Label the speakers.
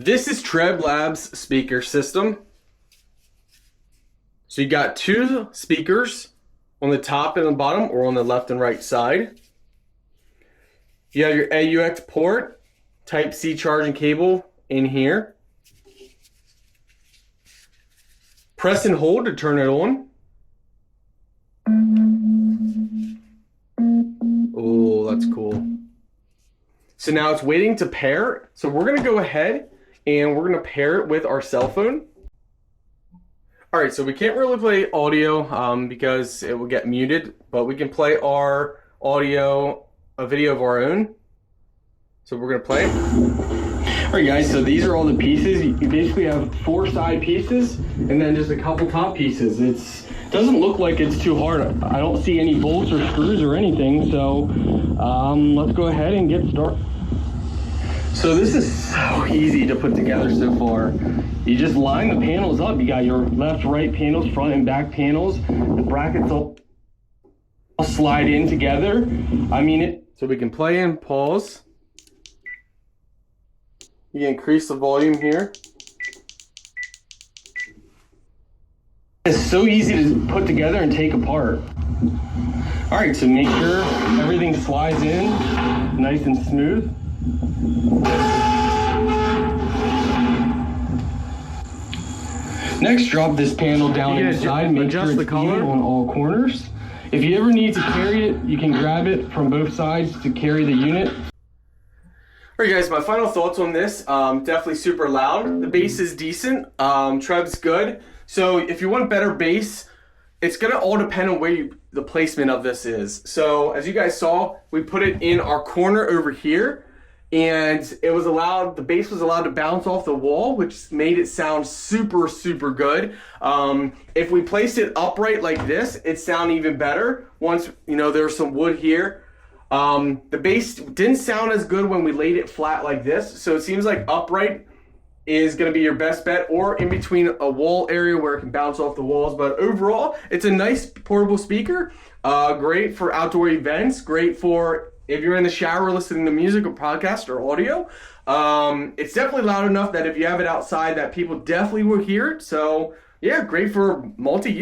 Speaker 1: This is TREBLAB's speaker system. So you got two speakers on the top and the bottom, or on the left and right side. You have your AUX port, Type-C charging cable in here. Press and hold to turn it on. Oh, that's cool. So now it's waiting to pair. So we're gonna go ahead and we're gonna pair it with our cell phone. All right, so we can't really play audio because it will get muted, but we can play our audio, a video of our own. So we're gonna play. All right, guys, so these are all the pieces. You basically have 4 side pieces and then just a couple top pieces. It doesn't look like it's too hard. I don't see any bolts or screws or anything, so let's go ahead and get started. So this is so easy to put together so far. You just line the panels up. You got your left, right panels, front and back panels. The brackets all slide in together. So we can play and pause. You can increase the volume here. It's so easy to put together and take apart. All right, so make sure everything slides in nice and smooth. Next, drop this panel down inside. Make sure it's even on all corners. If you ever need to carry it, you can grab it from both sides to carry the unit. All right, guys, my final thoughts on this. Definitely super loud. The bass is decent. Treb's good. So if you want better bass, it's gonna all depend on where the placement of this is. So as you guys saw, we put it in our corner over here, and the bass was allowed to bounce off the wall, which made it sound super, super good. If we placed it upright like this, it sound even better. Once, there's some wood here. The bass didn't sound as good when we laid it flat like this, so it seems like upright is going to be your best bet, or in between a wall area where it can bounce off the walls. But overall, it's a nice portable speaker. Great for outdoor events, great for if you're in the shower listening to music or podcast or audio. It's definitely loud enough that if you have it outside that people definitely will hear it. So yeah, great for multi-use.